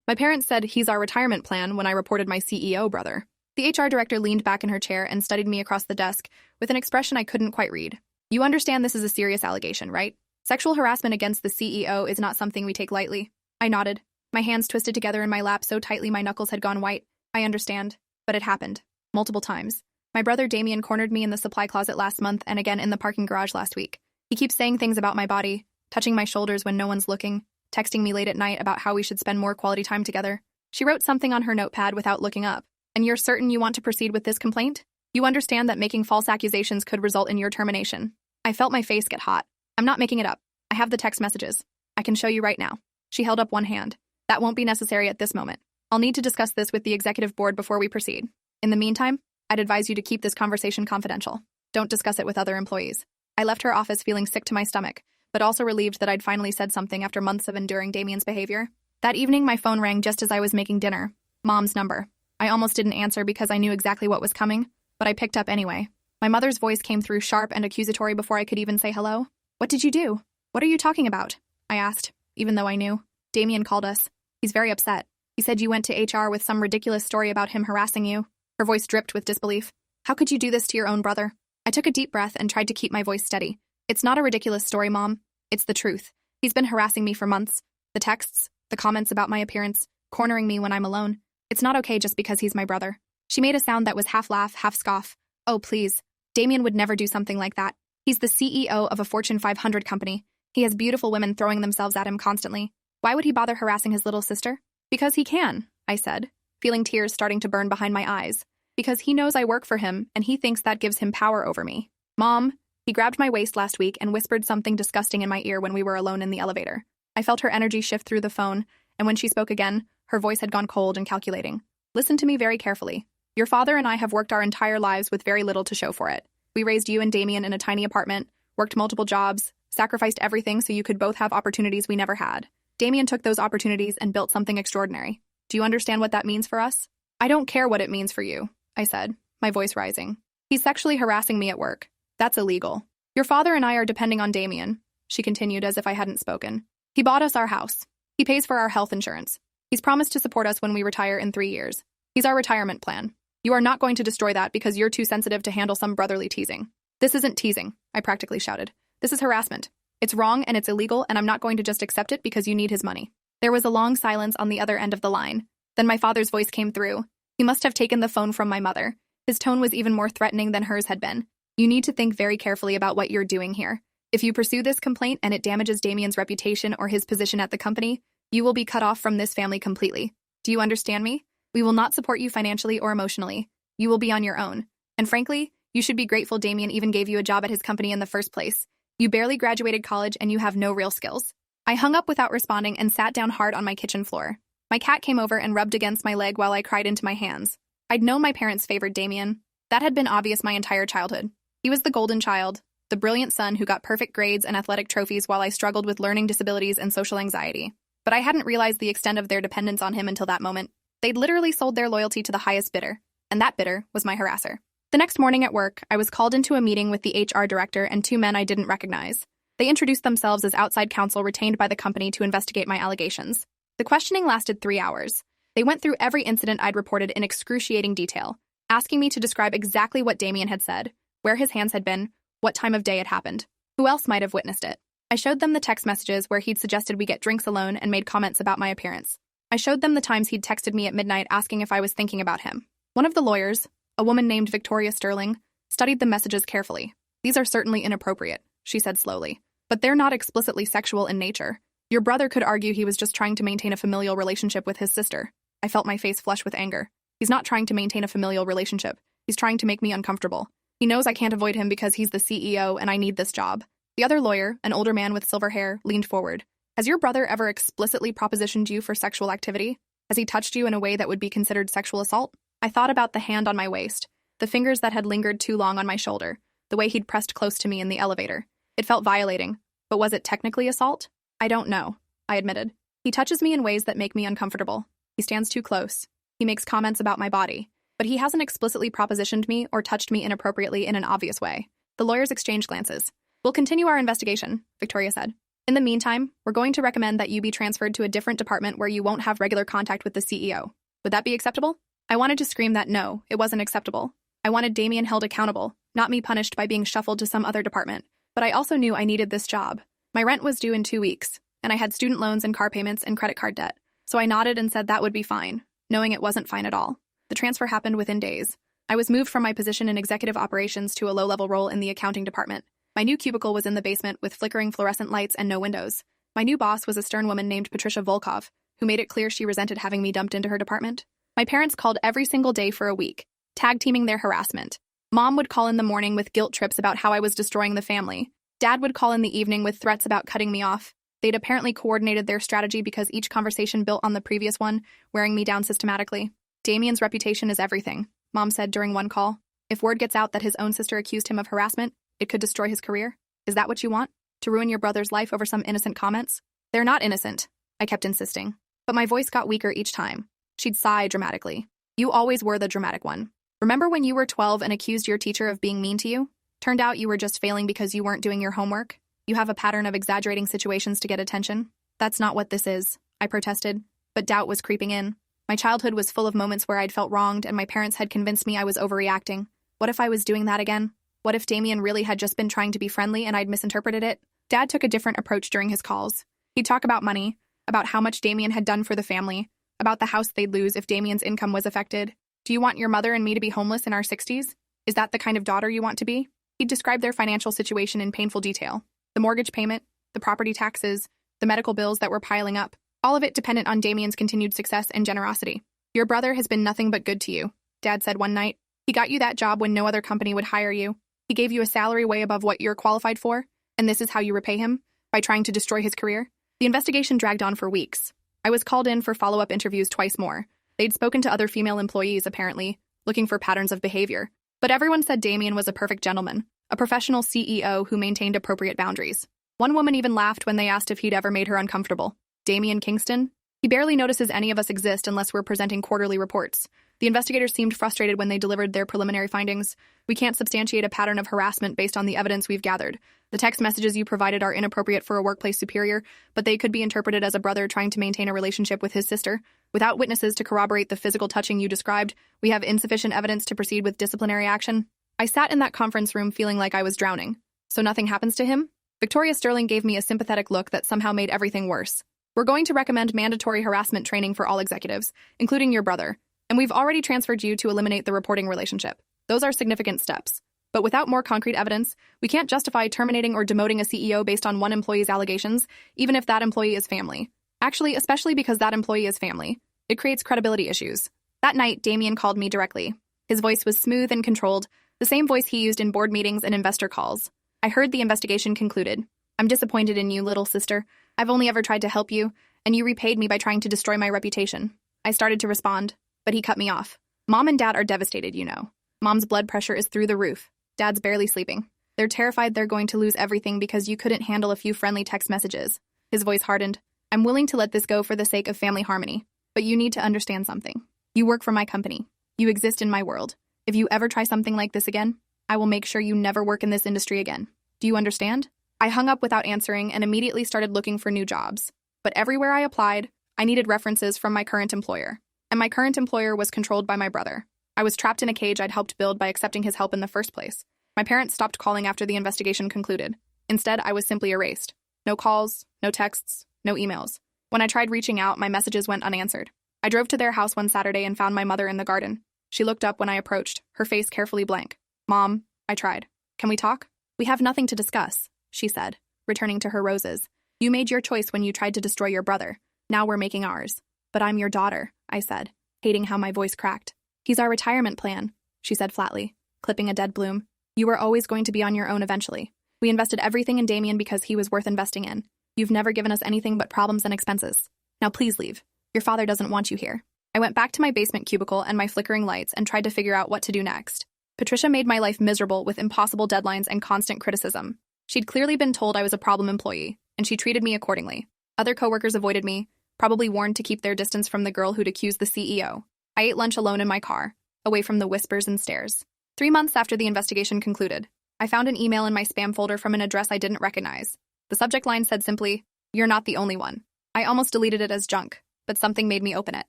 My parents said he's our retirement plan when I reported my CEO brother. The HR director leaned back in her chair and studied me across the desk with an expression I couldn't quite read. You understand this is a serious allegation, right? Sexual harassment against the CEO is not something we take lightly. I nodded, my hands twisted together in my lap so tightly my knuckles had gone white. I understand, but it happened. Multiple times. My brother Damien cornered me in the supply closet last month and again in the parking garage last week. He keeps saying things about my body, touching my shoulders when no one's looking, texting me late at night about how we should spend more quality time together. She wrote something on her notepad without looking up. And you're certain you want to proceed with this complaint? You understand that making false accusations could result in your termination. I felt my face get hot. I'm not making it up. I have the text messages. I can show you right now. She held up one hand. That won't be necessary at this moment. I'll need to discuss this with the executive board before we proceed. In the meantime, I'd advise you to keep this conversation confidential. Don't discuss it with other employees. I left her office feeling sick to my stomach, but also relieved that I'd finally said something after months of enduring Damien's behavior. That evening, my phone rang just as I was making dinner. Mom's number. I almost didn't answer because I knew exactly what was coming, but I picked up anyway. My mother's voice came through sharp and accusatory before I could even say hello. What did you do? What are you talking about? I asked, even though I knew. Damien called us. He's very upset. He said you went to HR with some ridiculous story about him harassing you. Her voice dripped with disbelief. How could you do this to your own brother? I took a deep breath and tried to keep my voice steady. It's not a ridiculous story, Mom. It's the truth. He's been harassing me for months. The texts, the comments about my appearance, cornering me when I'm alone. It's not okay just because he's my brother. She made a sound that was half laugh, half scoff. Oh, please. Damien would never do something like that. He's the CEO of a Fortune 500 company. He has beautiful women throwing themselves at him constantly. Why would he bother harassing his little sister? Because he can, I said, feeling tears starting to burn behind my eyes. Because he knows I work for him, and he thinks that gives him power over me. Mom, he grabbed my waist last week and whispered something disgusting in my ear when we were alone in the elevator. I felt her energy shift through the phone, and when she spoke again, her voice had gone cold and calculating. Listen to me very carefully. Your father and I have worked our entire lives with very little to show for it. We raised you and Damien in a tiny apartment, worked multiple jobs, sacrificed everything so you could both have opportunities we never had. Damien took those opportunities and built something extraordinary. Do you understand what that means for us? I don't care what it means for you, I said, my voice rising. He's sexually harassing me at work. That's illegal. Your father and I are depending on Damien, she continued as if I hadn't spoken. He bought us our house. He pays for our health insurance. He's promised to support us when we retire in 3 years. He's our retirement plan. You are not going to destroy that because you're too sensitive to handle some brotherly teasing. This isn't teasing, I practically shouted. This is harassment. It's wrong and it's illegal, and I'm not going to just accept it because you need his money. There was a long silence on the other end of the line. Then my father's voice came through. He must have taken the phone from my mother. His tone was even more threatening than hers had been. You need to think very carefully about what you're doing here. If you pursue this complaint and it damages Damien's reputation or his position at the company, you will be cut off from this family completely. Do you understand me? We will not support you financially or emotionally. You will be on your own. And frankly, you should be grateful Damien even gave you a job at his company in the first place. You barely graduated college and you have no real skills. I hung up without responding and sat down hard on my kitchen floor. My cat came over and rubbed against my leg while I cried into my hands. I'd known my parents favored Damien. That had been obvious my entire childhood. He was the golden child, the brilliant son who got perfect grades and athletic trophies while I struggled with learning disabilities and social anxiety. But I hadn't realized the extent of their dependence on him until that moment. They'd literally sold their loyalty to the highest bidder, and that bidder was my harasser. The next morning at work, I was called into a meeting with the HR director and 2 men I didn't recognize. They introduced themselves as outside counsel retained by the company to investigate my allegations. The questioning lasted 3 hours. They went through every incident I'd reported in excruciating detail, asking me to describe exactly what Damien had said, where his hands had been, what time of day it happened, who else might have witnessed it. I showed them the text messages where he'd suggested we get drinks alone and made comments about my appearance. I showed them the times he'd texted me at midnight asking if I was thinking about him. One of the lawyers, a woman named Victoria Sterling, studied the messages carefully. These are certainly inappropriate, she said slowly, but they're not explicitly sexual in nature. Your brother could argue he was just trying to maintain a familial relationship with his sister. I felt my face flush with anger. He's not trying to maintain a familial relationship. He's trying to make me uncomfortable. He knows I can't avoid him because he's the CEO and I need this job. The other lawyer, an older man with silver hair, leaned forward. Has your brother ever explicitly propositioned you for sexual activity? Has he touched you in a way that would be considered sexual assault? I thought about the hand on my waist, the fingers that had lingered too long on my shoulder, the way he'd pressed close to me in the elevator. It felt violating, but was it technically assault? I don't know, I admitted. He touches me in ways that make me uncomfortable. He stands too close. He makes comments about my body, but he hasn't explicitly propositioned me or touched me inappropriately in an obvious way. The lawyers exchanged glances. We'll continue our investigation, Victoria said. In the meantime, we're going to recommend that you be transferred to a different department where you won't have regular contact with the CEO. Would that be acceptable? I wanted to scream that no, it wasn't acceptable. I wanted Damien held accountable, not me punished by being shuffled to some other department. But I also knew I needed this job. My rent was due in 2 weeks, and I had student loans and car payments and credit card debt. So I nodded and said that would be fine, knowing it wasn't fine at all. The transfer happened within days. I was moved from my position in executive operations to a low-level role in the accounting department. My new cubicle was in the basement with flickering fluorescent lights and no windows. My new boss was a stern woman named Patricia Volkov, who made it clear she resented having me dumped into her department. My parents called every single day for a week, tag-teaming their harassment. Mom would call in the morning with guilt trips about how I was destroying the family. Dad would call in the evening with threats about cutting me off. They'd apparently coordinated their strategy because each conversation built on the previous one, wearing me down systematically. Damien's reputation is everything, Mom said during one call. If word gets out that his own sister accused him of harassment, it could destroy his career. Is that what you want? To ruin your brother's life over some innocent comments? They're not innocent, I kept insisting. But my voice got weaker each time. She'd sigh dramatically. You always were the dramatic one. Remember when you were 12 and accused your teacher of being mean to you? Turned out you were just failing because you weren't doing your homework? You have a pattern of exaggerating situations to get attention? That's not what this is, I protested. But doubt was creeping in. My childhood was full of moments where I'd felt wronged and my parents had convinced me I was overreacting. What if I was doing that again? What if Damien really had just been trying to be friendly and I'd misinterpreted it? Dad took a different approach during his calls. He'd talk about money, about how much Damien had done for the family, about the house they'd lose if Damien's income was affected. Do you want your mother and me to be homeless in our 60s? Is that the kind of daughter you want to be? He'd describe their financial situation in painful detail. The mortgage payment, the property taxes, the medical bills that were piling up, all of it dependent on Damien's continued success and generosity. Your brother has been nothing but good to you, Dad said one night. He got you that job when no other company would hire you. He gave you a salary way above what you're qualified for, and this is how you repay him? By trying to destroy his career? The investigation dragged on for weeks. I was called in for follow-up interviews twice more. They'd spoken to other female employees, apparently, looking for patterns of behavior. But everyone said Damien was a perfect gentleman, a professional CEO who maintained appropriate boundaries. One woman even laughed when they asked if he'd ever made her uncomfortable. Damien Kingston? He barely notices any of us exist unless we're presenting quarterly reports. The investigators seemed frustrated when they delivered their preliminary findings. We can't substantiate a pattern of harassment based on the evidence we've gathered. The text messages you provided are inappropriate for a workplace superior, but they could be interpreted as a brother trying to maintain a relationship with his sister. Without witnesses to corroborate the physical touching you described, we have insufficient evidence to proceed with disciplinary action. I sat in that conference room feeling like I was drowning. So nothing happens to him? Victoria Sterling gave me a sympathetic look that somehow made everything worse. We're going to recommend mandatory harassment training for all executives, including your brother. And we've already transferred you to eliminate the reporting relationship. Those are significant steps. But without more concrete evidence, we can't justify terminating or demoting a CEO based on one employee's allegations, even if that employee is family. Actually, especially because that employee is family. It creates credibility issues. That night, Damien called me directly. His voice was smooth and controlled, the same voice he used in board meetings and investor calls. I heard the investigation concluded. I'm disappointed in you, little sister. I've only ever tried to help you, and you repaid me by trying to destroy my reputation. I started to respond, but he cut me off. Mom and Dad are devastated, you know. Mom's blood pressure is through the roof. Dad's barely sleeping. They're terrified they're going to lose everything because you couldn't handle a few friendly text messages. His voice hardened. I'm willing to let this go for the sake of family harmony. But you need to understand something. You work for my company. You exist in my world. If you ever try something like this again, I will make sure you never work in this industry again. Do you understand? I hung up without answering and immediately started looking for new jobs. But everywhere I applied, I needed references from my current employer. And my current employer was controlled by my brother. I was trapped in a cage I'd helped build by accepting his help in the first place. My parents stopped calling after the investigation concluded. Instead, I was simply erased. No calls, no texts, no emails. When I tried reaching out, my messages went unanswered. I drove to their house one Saturday and found my mother in the garden. She looked up when I approached, her face carefully blank. Mom, I tried. Can we talk? We have nothing to discuss, she said, returning to her roses. You made your choice when you tried to destroy your brother. Now we're making ours. But I'm your daughter, I said, hating how my voice cracked. He's our retirement plan, she said flatly, clipping a dead bloom. You were always going to be on your own eventually. We invested everything in Damien because he was worth investing in. You've never given us anything but problems and expenses. Now please leave. Your father doesn't want you here. I went back to my basement cubicle and my flickering lights and tried to figure out what to do next. Patricia made my life miserable with impossible deadlines and constant criticism. She'd clearly been told I was a problem employee, and she treated me accordingly. Other coworkers avoided me, probably warned to keep their distance from the girl who'd accused the CEO. I ate lunch alone in my car, away from the whispers and stares. 3 months after the investigation concluded, I found an email in my spam folder from an address I didn't recognize. The subject line said simply, "You're not the only one." I almost deleted it as junk, but something made me open it.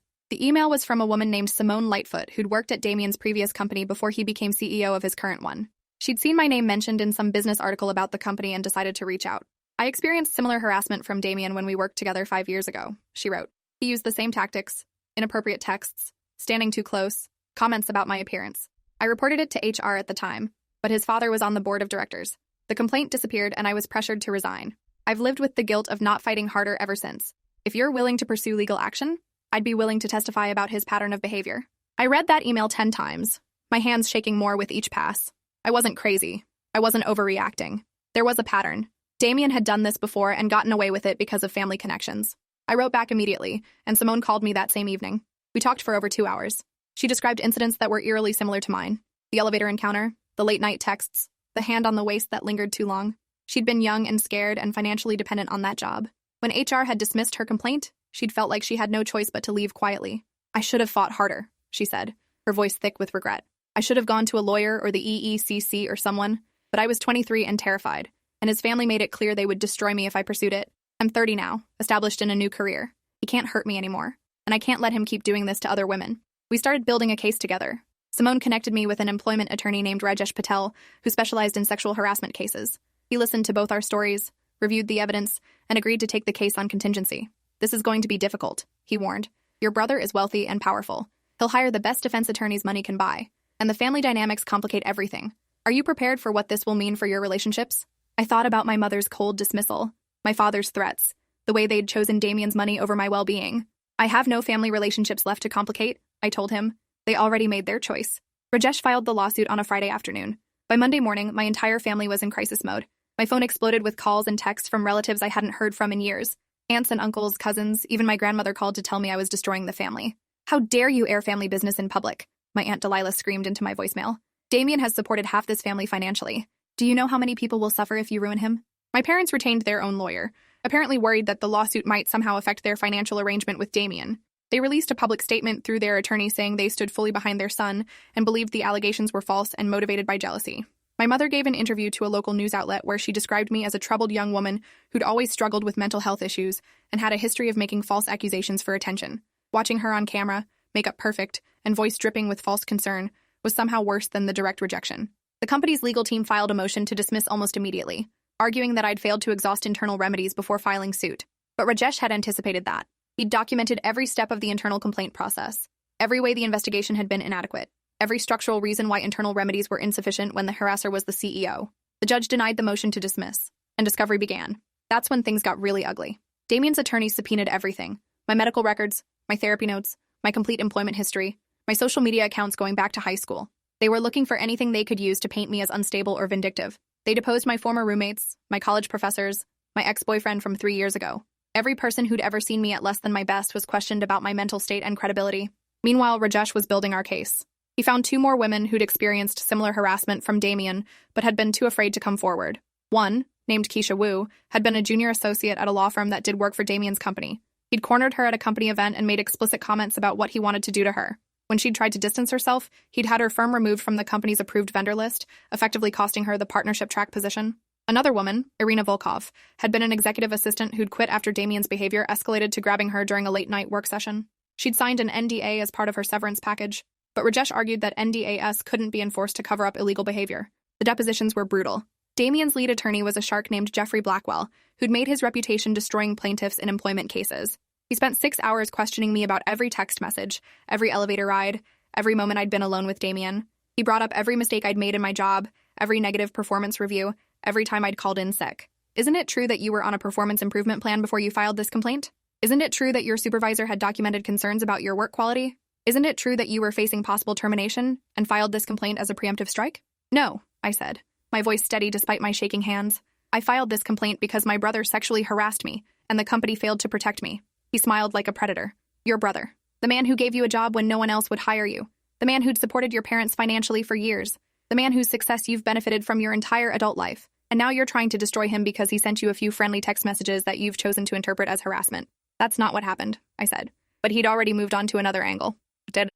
The email was from a woman named Simone Lightfoot, who'd worked at Damien's previous company before he became CEO of his current one. She'd seen my name mentioned in some business article about the company and decided to reach out. "I experienced similar harassment from Damien when we worked together 5 years ago," she wrote. "He used the same tactics, inappropriate texts, standing too close, comments about my appearance. I reported it to HR at the time, but his father was on the board of directors. The complaint disappeared and I was pressured to resign. I've lived with the guilt of not fighting harder ever since. If you're willing to pursue legal action, I'd be willing to testify about his pattern of behavior." I read that email 10 times, my hands shaking more with each pass. I wasn't crazy. I wasn't overreacting. There was a pattern. Damien had done this before and gotten away with it because of family connections. I wrote back immediately, and Simone called me that same evening. We talked for over 2 hours. She described incidents that were eerily similar to mine. The elevator encounter, the late-night texts, the hand on the waist that lingered too long. She'd been young and scared and financially dependent on that job. When HR had dismissed her complaint, she'd felt like she had no choice but to leave quietly. "I should have fought harder," she said, her voice thick with regret. "I should have gone to a lawyer or the EECC or someone, but I was 23 and terrified, and his family made it clear they would destroy me if I pursued it. I'm 30 now, established in a new career. He can't hurt me anymore, and I can't let him keep doing this to other women." We started building a case together. Simone connected me with an employment attorney named Rajesh Patel, who specialized in sexual harassment cases. He listened to both our stories, reviewed the evidence, and agreed to take the case on contingency. "This is going to be difficult," he warned. "Your brother is wealthy and powerful. He'll hire the best defense attorneys money can buy, and the family dynamics complicate everything. Are you prepared for what this will mean for your relationships?" I thought about my mother's cold dismissal, my father's threats, the way they'd chosen Damien's money over my well-being. "I have no family relationships left to complicate," I told him. "They already made their choice." Rajesh filed the lawsuit on a Friday afternoon. By Monday morning, my entire family was in crisis mode. My phone exploded with calls and texts from relatives I hadn't heard from in years. Aunts and uncles, cousins, even my grandmother called to tell me I was destroying the family. "How dare you air family business in public?" my Aunt Delilah screamed into my voicemail. "Damien has supported half this family financially. Do you know how many people will suffer if you ruin him?" My parents retained their own lawyer, apparently worried that the lawsuit might somehow affect their financial arrangement with Damien. They released a public statement through their attorney saying they stood fully behind their son and believed the allegations were false and motivated by jealousy. My mother gave an interview to a local news outlet where she described me as a troubled young woman who'd always struggled with mental health issues and had a history of making false accusations for attention. Watching her on camera, makeup perfect, and voice dripping with false concern was somehow worse than the direct rejection. The company's legal team filed a motion to dismiss almost immediately, arguing that I'd failed to exhaust internal remedies before filing suit. But Rajesh had anticipated that. He'd documented every step of the internal complaint process, every way the investigation had been inadequate, every structural reason why internal remedies were insufficient when the harasser was the CEO. The judge denied the motion to dismiss, and discovery began. That's when things got really ugly. Damien's attorney subpoenaed everything: my medical records, my therapy notes, my complete employment history, my social media accounts going back to high school. They were looking for anything they could use to paint me as unstable or vindictive. They deposed my former roommates, my college professors, my ex-boyfriend from 3 years ago. Every person who'd ever seen me at less than my best was questioned about my mental state and credibility. Meanwhile, Rajesh was building our case. He found 2 more women who'd experienced similar harassment from Damien, but had been too afraid to come forward. One, named Keisha Wu, had been a junior associate at a law firm that did work for Damien's company. He'd cornered her at a company event and made explicit comments about what he wanted to do to her. When she'd tried to distance herself, he'd had her firm removed from the company's approved vendor list, effectively costing her the partnership track position. Another woman, Irina Volkov, had been an executive assistant who'd quit after Damien's behavior escalated to grabbing her during a late-night work session. She'd signed an NDA as part of her severance package, but Rajesh argued that NDAS couldn't be enforced to cover up illegal behavior. The depositions were brutal. Damien's lead attorney was a shark named Jeffrey Blackwell, who'd made his reputation destroying plaintiffs in employment cases. He spent 6 hours questioning me about every text message, every elevator ride, every moment I'd been alone with Damien. He brought up every mistake I'd made in my job, every negative performance review, every time I'd called in sick. "Isn't it true that you were on a performance improvement plan before you filed this complaint? Isn't it true that your supervisor had documented concerns about your work quality? Isn't it true that you were facing possible termination and filed this complaint as a preemptive strike?" "No," I said, my voice steady despite my shaking hands. "I filed this complaint because my brother sexually harassed me, and the company failed to protect me." He smiled like a predator. "Your brother. The man who gave you a job when no one else would hire you. The man who'd supported your parents financially for years. The man whose success you've benefited from your entire adult life. And now you're trying to destroy him because he sent you a few friendly text messages that you've chosen to interpret as harassment." "That's not what happened," I said. But he'd already moved on to another angle.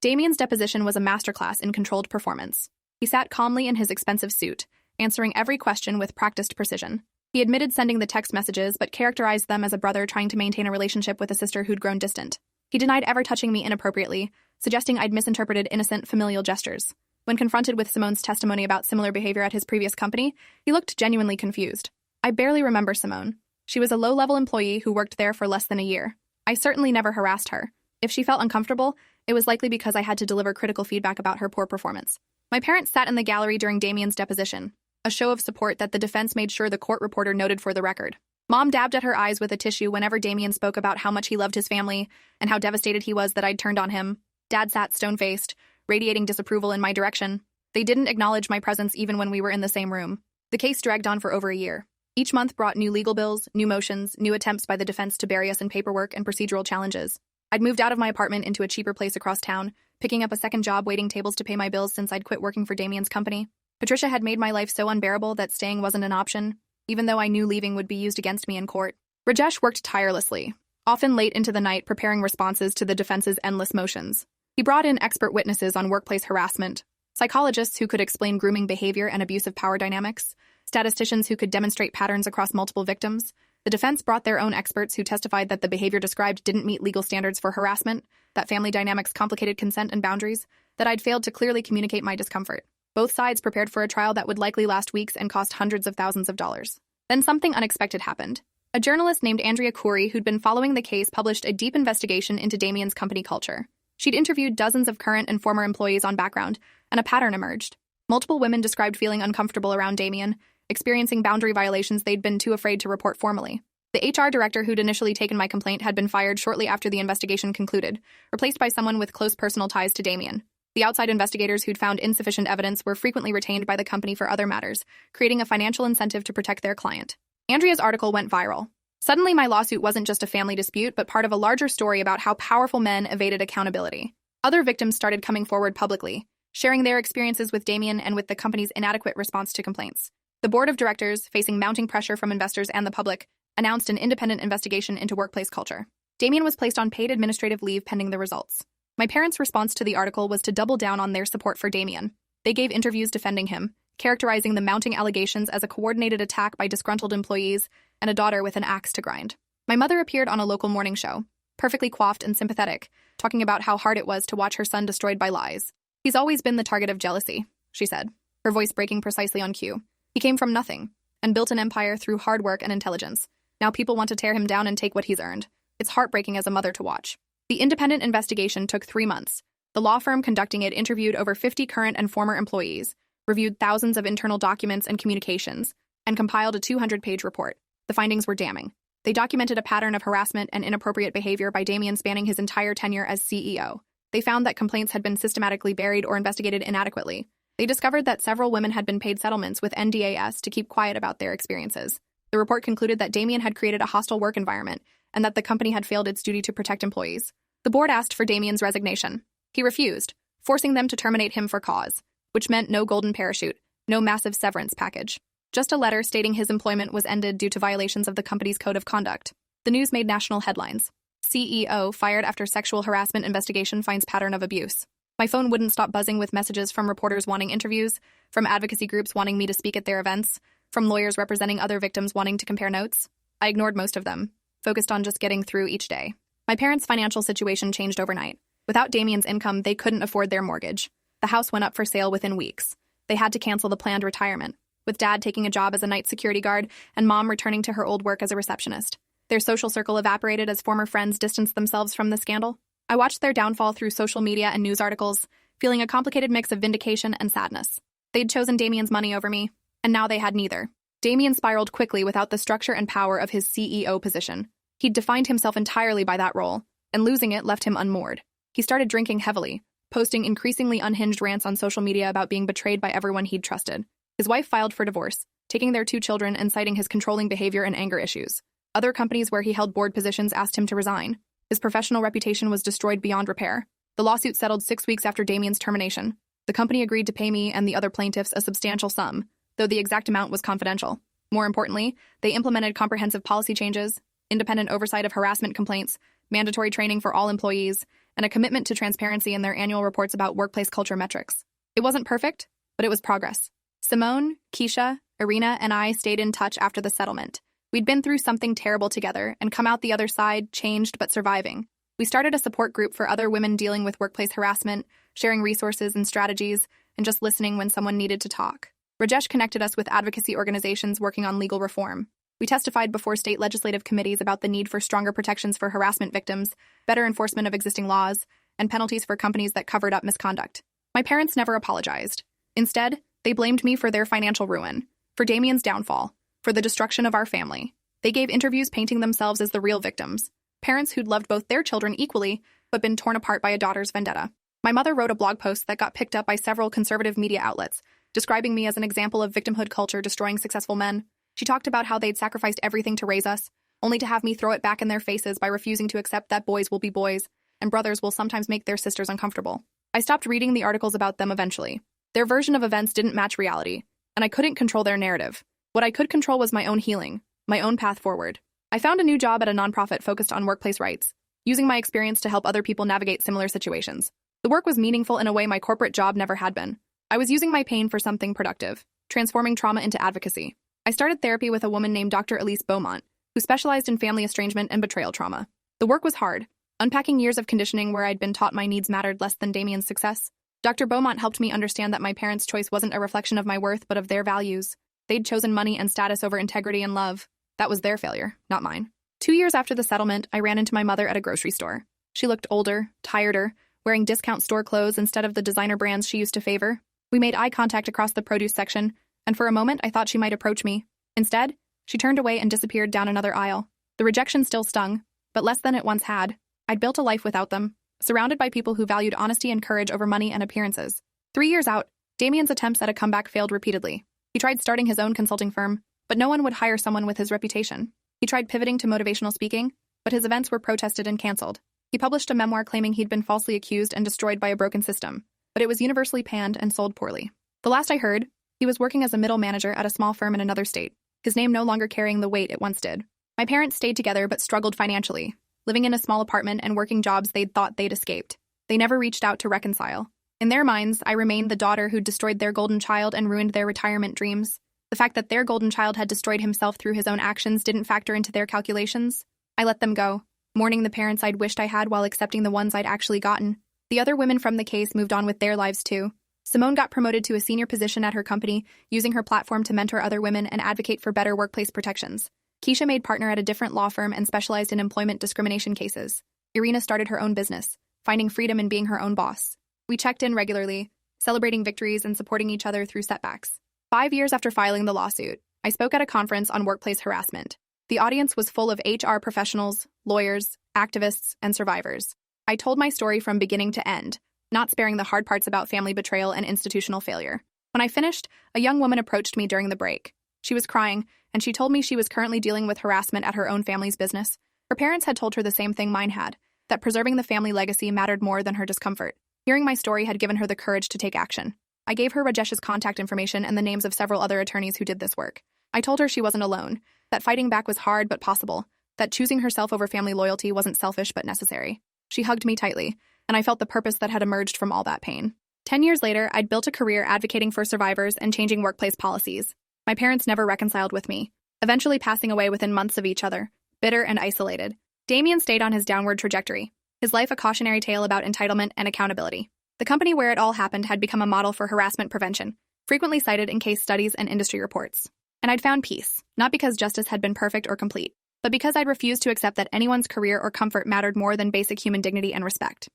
Damien's deposition was a masterclass in controlled performance. He sat calmly in his expensive suit, answering every question with practiced precision. He admitted sending the text messages, but characterized them as a brother trying to maintain a relationship with a sister who'd grown distant. He denied ever touching me inappropriately, suggesting I'd misinterpreted innocent familial gestures. When confronted with Simone's testimony about similar behavior at his previous company, he looked genuinely confused. I barely remember Simone. She was a low-level employee who worked there for less than a year. I certainly never harassed her. If she felt uncomfortable, it was likely because I had to deliver critical feedback about her poor performance. My parents sat in the gallery during Damien's deposition, a show of support that the defense made sure the court reporter noted for the record. Mom dabbed at her eyes with a tissue whenever Damien spoke about how much he loved his family and how devastated he was that I'd turned on him. Dad sat stone-faced, radiating disapproval in my direction. They didn't acknowledge my presence even when we were in the same room. The case dragged on for over a year. Each month brought new legal bills, new motions, new attempts by the defense to bury us in paperwork and procedural challenges. I'd moved out of my apartment into a cheaper place across town, picking up a second job waiting tables to pay my bills since I'd quit working for Damien's company. Patricia had made my life so unbearable that staying wasn't an option, even though I knew leaving would be used against me in court. Rajesh worked tirelessly, often late into the night preparing responses to the defense's endless motions. He brought in expert witnesses on workplace harassment, psychologists who could explain grooming behavior and abusive power dynamics, statisticians who could demonstrate patterns across multiple victims. The defense brought their own experts who testified that the behavior described didn't meet legal standards for harassment, that family dynamics complicated consent and boundaries, that I'd failed to clearly communicate my discomfort. Both sides prepared for a trial that would likely last weeks and cost hundreds of thousands of dollars. Then something unexpected happened. A journalist named Andrea Khoury, who'd been following the case, published a deep investigation into Damien's company culture. She'd interviewed dozens of current and former employees on background, and a pattern emerged. Multiple women described feeling uncomfortable around Damien, experiencing boundary violations they'd been too afraid to report formally. The HR director who'd initially taken my complaint had been fired shortly after the investigation concluded, replaced by someone with close personal ties to Damien. The outside investigators who'd found insufficient evidence were frequently retained by the company for other matters, creating a financial incentive to protect their client. Andrea's article went viral. Suddenly, my lawsuit wasn't just a family dispute, but part of a larger story about how powerful men evaded accountability. Other victims started coming forward publicly, sharing their experiences with Damien and with the company's inadequate response to complaints. The board of directors, facing mounting pressure from investors and the public, announced an independent investigation into workplace culture. Damien was placed on paid administrative leave pending the results. My parents' response to the article was to double down on their support for Damien. They gave interviews defending him, characterizing the mounting allegations as a coordinated attack by disgruntled employees and a daughter with an axe to grind. My mother appeared on a local morning show, perfectly coiffed and sympathetic, talking about how hard it was to watch her son destroyed by lies. "He's always been the target of jealousy," she said, her voice breaking precisely on cue. "He came from nothing and built an empire through hard work and intelligence. Now people want to tear him down and take what he's earned. It's heartbreaking as a mother to watch." The independent investigation took 3 months. The law firm conducting it interviewed over 50 current and former employees, reviewed thousands of internal documents and communications, and compiled a 200-page report. The findings were damning. They documented a pattern of harassment and inappropriate behavior by Damien spanning his entire tenure as CEO. They found that complaints had been systematically buried or investigated inadequately. They discovered that several women had been paid settlements with NDAS to keep quiet about their experiences. The report concluded that Damien had created a hostile work environment and that the company had failed its duty to protect employees. The board asked for Damien's resignation. He refused, forcing them to terminate him for cause, which meant no golden parachute, no massive severance package. Just a letter stating his employment was ended due to violations of the company's code of conduct. The news made national headlines. CEO fired after sexual harassment investigation finds pattern of abuse. My phone wouldn't stop buzzing with messages from reporters wanting interviews, from advocacy groups wanting me to speak at their events, from lawyers representing other victims wanting to compare notes. I ignored most of them, focused on just getting through each day. My parents' financial situation changed overnight. Without Damien's income, they couldn't afford their mortgage. The house went up for sale within weeks. They had to cancel the planned retirement, with Dad taking a job as a night security guard and Mom returning to her old work as a receptionist. Their social circle evaporated as former friends distanced themselves from the scandal. I watched their downfall through social media and news articles, feeling a complicated mix of vindication and sadness. They'd chosen Damien's money over me, and now they had neither. Damien spiraled quickly without the structure and power of his CEO position. He'd defined himself entirely by that role, and losing it left him unmoored. He started drinking heavily, posting increasingly unhinged rants on social media about being betrayed by everyone he'd trusted. His wife filed for divorce, taking their 2 children and citing his controlling behavior and anger issues. Other companies where he held board positions asked him to resign. His professional reputation was destroyed beyond repair. The lawsuit settled 6 weeks after Damien's termination. The company agreed to pay me and the other plaintiffs a substantial sum, though the exact amount was confidential. More importantly, they implemented comprehensive policy changes, independent oversight of harassment complaints, mandatory training for all employees, and a commitment to transparency in their annual reports about workplace culture metrics. It wasn't perfect, but it was progress. Simone, Keisha, Irina and I stayed in touch after the settlement. We'd been through something terrible together and come out the other side, changed but surviving. We started a support group for other women dealing with workplace harassment, sharing resources and strategies, and just listening when someone needed to talk. Rajesh connected us with advocacy organizations working on legal reform. We testified before state legislative committees about the need for stronger protections for harassment victims, better enforcement of existing laws, and penalties for companies that covered up misconduct. My parents never apologized. Instead, they blamed me for their financial ruin, for Damien's downfall, for the destruction of our family. They gave interviews painting themselves as the real victims, parents who'd loved both their children equally, but been torn apart by a daughter's vendetta. My mother wrote a blog post that got picked up by several conservative media outlets, describing me as an example of victimhood culture destroying successful men. She talked about how they'd sacrificed everything to raise us, only to have me throw it back in their faces by refusing to accept that boys will be boys, and brothers will sometimes make their sisters uncomfortable. I stopped reading the articles about them eventually. Their version of events didn't match reality, and I couldn't control their narrative. What I could control was my own healing, my own path forward. I found a new job at a nonprofit focused on workplace rights, using my experience to help other people navigate similar situations. The work was meaningful in a way my corporate job never had been. I was using my pain for something productive, transforming trauma into advocacy. I started therapy with a woman named Dr. Elise Beaumont, who specialized in family estrangement and betrayal trauma. The work was hard, unpacking years of conditioning where I'd been taught my needs mattered less than Damien's success. Dr. Beaumont helped me understand that my parents' choice wasn't a reflection of my worth but of their values. They'd chosen money and status over integrity and love. That was their failure, not mine. 2 years after the settlement, I ran into my mother at a grocery store. She looked older, tireder, wearing discount store clothes instead of the designer brands she used to favor. We made eye contact across the produce section, and for a moment I thought she might approach me. Instead, she turned away and disappeared down another aisle. The rejection still stung, but less than it once had. I'd built a life without them, surrounded by people who valued honesty and courage over money and appearances. 3 years out, Damien's attempts at a comeback failed repeatedly. He tried starting his own consulting firm, but no one would hire someone with his reputation. He tried pivoting to motivational speaking, but his events were protested and canceled. He published a memoir claiming he'd been falsely accused and destroyed by a broken system, but it was universally panned and sold poorly. The last I heard, he was working as a middle manager at a small firm in another state, his name no longer carrying the weight it once did. My parents stayed together but struggled financially, living in a small apartment and working jobs they'd thought they'd escaped. They never reached out to reconcile. In their minds, I remained the daughter who'd destroyed their golden child and ruined their retirement dreams. The fact that their golden child had destroyed himself through his own actions didn't factor into their calculations. I let them go, mourning the parents I'd wished I had while accepting the ones I'd actually gotten. The other women from the case moved on with their lives too. Simone got promoted to a senior position at her company, using her platform to mentor other women and advocate for better workplace protections. Keisha made partner at a different law firm and specialized in employment discrimination cases. Irina started her own business, finding freedom in being her own boss. We checked in regularly, celebrating victories and supporting each other through setbacks. 5 years after filing the lawsuit, I spoke at a conference on workplace harassment. The audience was full of HR professionals, lawyers, activists, and survivors. I told my story from beginning to end, not sparing the hard parts about family betrayal and institutional failure. When I finished, a young woman approached me during the break. She was crying, and she told me she was currently dealing with harassment at her own family's business. Her parents had told her the same thing mine had, that preserving the family legacy mattered more than her discomfort. Hearing my story had given her the courage to take action. I gave her Rajesh's contact information and the names of several other attorneys who did this work. I told her she wasn't alone, that fighting back was hard but possible, that choosing herself over family loyalty wasn't selfish but necessary. She hugged me tightly, and I felt the purpose that had emerged from all that pain. 10 years later, I'd built a career advocating for survivors and changing workplace policies. My parents never reconciled with me, eventually passing away within months of each other, bitter and isolated. Damien stayed on his downward trajectory, his life a cautionary tale about entitlement and accountability. The company where it all happened had become a model for harassment prevention, frequently cited in case studies and industry reports. And I'd found peace, not because justice had been perfect or complete, but because I'd refused to accept that anyone's career or comfort mattered more than basic human dignity and respect.